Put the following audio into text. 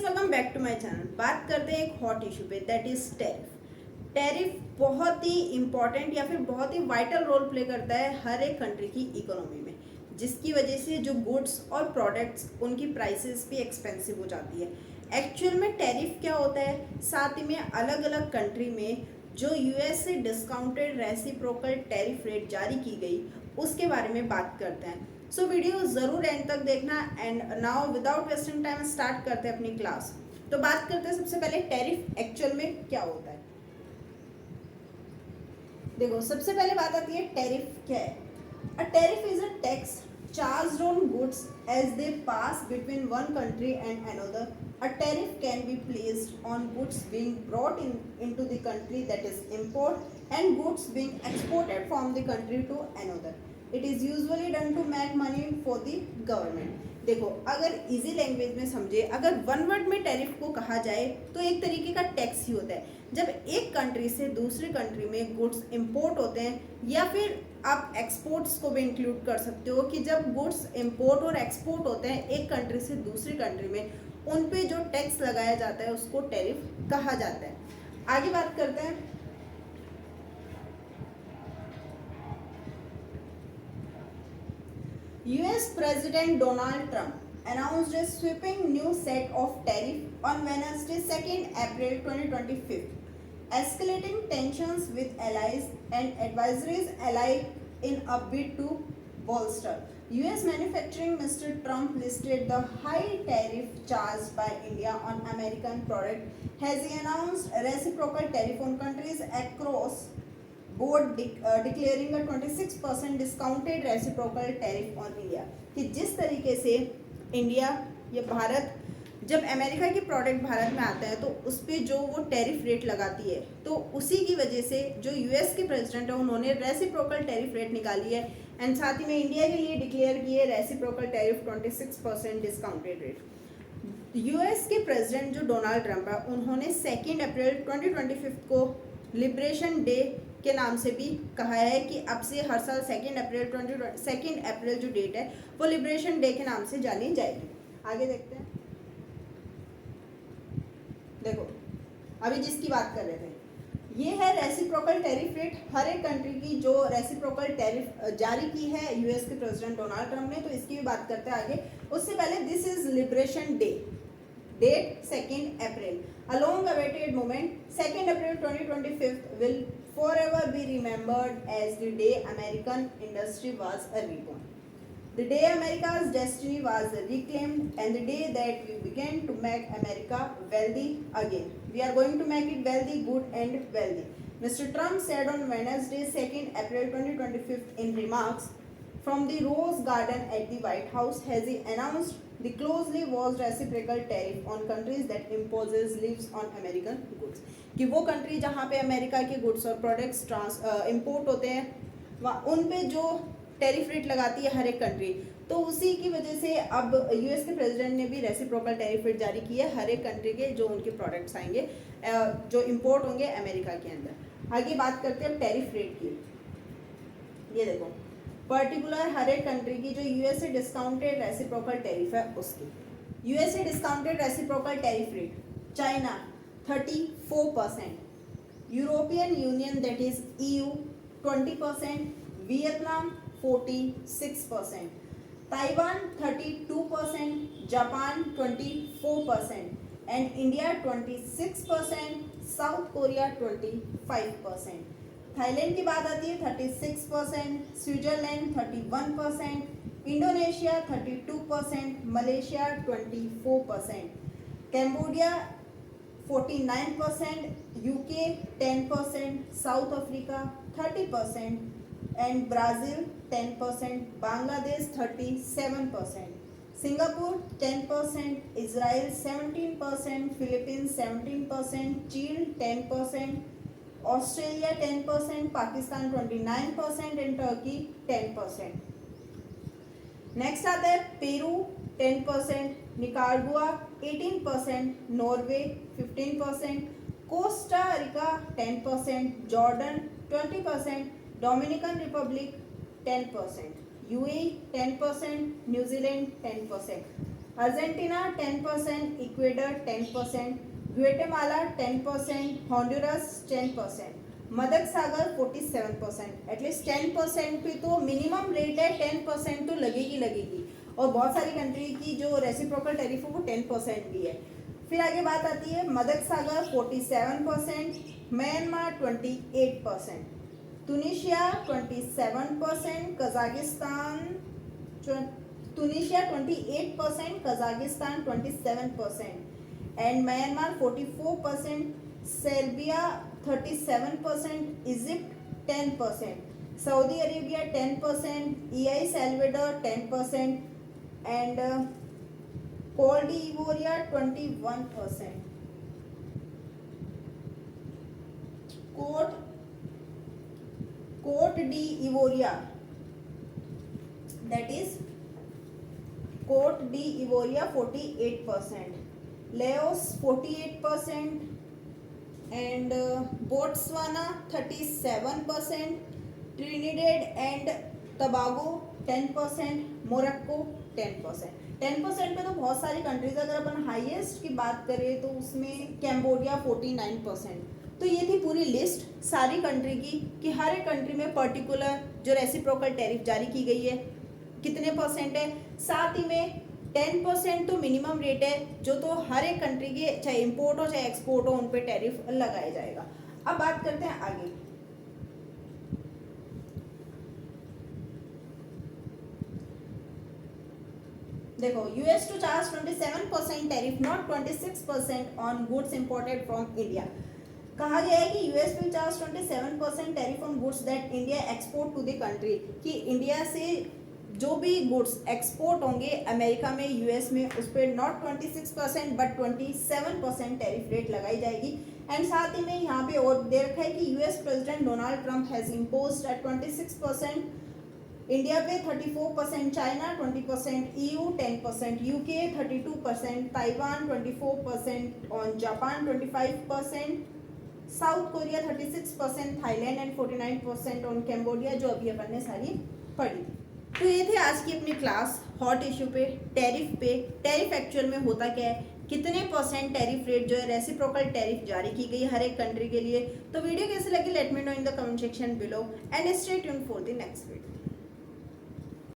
Welcome back to my channel. बात करते हैं एक हॉट इशू पे, दैट इज टैरिफ। टैरिफ बहुत ही इंपॉर्टेंट या फिर बहुत ही वाइटल रोल प्ले करता है हर एक कंट्री की इकोनॉमी में, जिसकी वजह से जो गुड्स और प्रोडक्ट्स उनकी प्राइसेस भी एक्सपेंसिव हो जाती है। एक्चुअल में टैरिफ क्या होता है, साथ ही में अलग अलग कंट्री में जो यूएस से डिस्काउंटेड रेसिप्रोकल टैरिफ रेट जारी की गई उसके बारे में बात करते हैं। सो वीडियो ज़रूर एंड तक देखना। And now without wasting time start करते हैं अपनी क्लास। तो बात करते हैं सबसे पहले टैरिफ एक्चुअल में क्या होता है। देखो, सबसे पहले बात आती है टैरिफ क्या है। अ tariff is a tax charged on goods as they pass between one country and another. A tariff can be placed on goods being brought into the country that is import and goods being exported from the country to another. It is usually done to make money for the government. देखो, अगर easy language में समझे, अगर one word में tariff को कहा जाए तो एक तरीके का टैक्स ही होता है। जब एक कंट्री से दूसरी कंट्री में गुड्स इंपोर्ट होते हैं, या फिर आप एक्सपोर्ट्स को भी इंक्लूड कर सकते हो कि जब गुड्स इंपोर्ट और एक्सपोर्ट होते हैं एक कंट्री से दूसरी कंट्री में, उन पे जो टैक्स लगाया जाता है उसको टैरिफ कहा जाता है। आगे बात करते हैं। US President Donald Trump announced a sweeping new set of tariff on Wednesday, 2nd April 2025, escalating tensions with allies and adversaries alike in a bid to bolster US manufacturing. Mr. Trump listed the high tariff charged by India on American products. Has he announced a reciprocal tariff on countries across board declaring 26% discounted reciprocal tariff on India. कि जिस तरीके से India या भारत जब America के product Bharat में आता है तो उस पर जो वो टैरिफ रेट लगाती है, तो उसी की वजह से जो यूएस के प्रेसिडेंट है उन्होंने रेसिप्रोकल टैरिफ रेट निकाली है। एंड साथ ही में इंडिया के लिए डिक्लेयर किए reciprocal tariff 26% discounted rate. US के प्रेसिडेंट जो डोनाल्ड ट्रंप है, उन्होंने 2 अप्रैल 2025 को लिबरेशन डे के नाम से भी कहा है कि अब से हर साल 2 अप्रैल जो डेट है वो लिबरेशन डे के नाम से जानी जाएगी। आगे देखते हैं। देखो, अभी जिसकी बात कर रहे थे ये है रेसिप्रोकल टैरिफ रेट। हर एक कंट्री की जो रेसिप्रोकल टैरिफ जारी की है यूएस के प्रेसिडेंट डोनाल्ड ट्रंप ने, तो इसकी भी बात करते हैं आगे। उससे पहले this is liberation day, date 2 April, a long awaited moment. 2 April 2025 will forever be remembered as the day American industry was reborn, the day America's destiny was reclaimed, and the day that we began to make America wealthy again. We are going to make it wealthy, good and wealthy, Mr. Trump said on Wednesday, 2 April 2025 in remarks from the Rose Garden at the White House. Has he announced the closely watched reciprocal tariff on countries that imposes levies on American goods. कि वो country जहाँ पे America के goods और products import होते हैं वहाँ उन पे जो टैरिफ रेट लगाती है हर एक कंट्री, तो उसी की वजह से अब यूएस के प्रेसिडेंट ने भी रेसिप्रोकल टैरिफ रेट जारी की है हर एक कंट्री के जो उनके प्रोडक्ट्स आएंगे जो इंपोर्ट होंगे अमेरिका के अंदर। आगे बात करते हैं टैरिफ रेट की। ये देखो, पर्टिकुलर हर एक कंट्री की जो यूएसए डिस्काउंटेड रेसिप्रोकल टैरिफ है उसकी। USA discounted reciprocal tariff rate, China 34%, European union that is EU 20%, Vietnam 46%, Taiwan 32%, Japan 24% and India 26%, south Korea 25%। Thailand की बात आती है 36%, Switzerland 31%, Indonesia 32%, Malaysia 24%, Cambodia 49%, UK 10%, south Africa 30% and Brazil 10%, Bangladesh 37%, Singapore 10%, Israel 17%, Philippines 17%, चीन 10%, Australia 10%, Pakistan 29% and Turkey 10%। Next आता है Peru 10%, Nicaragua 18%, Norway 15%, Costa Rica 10%, Jordan 20%, Dominican Republic 10%, UAE 10%, New Zealand 10%। Argentina 10%, Ecuador 10%, Guatemala 10%, Honduras 10%, मदकसागर 47%। At least 10% पे तो minimum rate है, 10% तो लगेगी। और बहुत सारी कंट्री की जो रेसिप्रोकल टैरिफ है वो 10% भी है। फिर आगे बात आती है Madagascar 47%, Myanmar 28%, Tunisia 27%, Tunisia 28%, Kazakhstan 27% and Myanmar 44%, Serbia 37%, Egypt 10%, Saudi Arabia 10%, EI Salvador 10% and Cote d'Ivoire 21%। Cote d'Ivoire, that is Cote d'Ivoire 48%, Laos 48% and Botswana 37%, Trinidad and Tobago 10%, Morocco 10%। 10% पे तो बहुत सारी कंट्रीज, अगर अपन हाईएस्ट की बात करें तो उसमें कैम्बोडिया 49%। तो ये थी पूरी लिस्ट सारी कंट्री की कि हर एक कंट्री में पर्टिकुलर जो रेसिप्रोकल टैरिफ जारी की गई है कितने परसेंट है। साथ ही में 10% तो मिनिमम रेट है जो तो हर एक कंट्री के चाहे इंपोर्ट हो चाहे एक्सपोर्ट हो उन पे टैरिफ लगाया जाएगा। अब बात करते हैं आगे। देखो, US to charge 27% tariff not 26% on goods imported from India. कहा गया है कि US will charge 27% tariff on goods that India export to the country, कि इंडिया से जो भी गुड्स एक्सपोर्ट होंगे अमेरिका में यूएस में उस पर नॉट 26% बट 27% टैरिफ रेट लगाई जाएगी। एंड साथ ही में यहाँ पे और दे रखा है कि US president Donald Trump has imposed at 26%, India पे 34%, China 20%, EU 10%, UK 32%, Taiwan 24%, on Japan 25%, South Korea 36%, Thailand and 49% on Cambodia, जो अभी अपन ने सारी पढ़ी थी। तो ये थे आज की अपनी क्लास हॉट इशू पे, टैरिफ एक्चुअल में होता क्या है, कितने परसेंट टैरिफ रेट जो है रेसिप्रोकल टैरिफ जारी की गई हर एक कंट्री के लिए। तो वीडियो कैसे लगी let me know in the comment section below and stay tuned for the next video.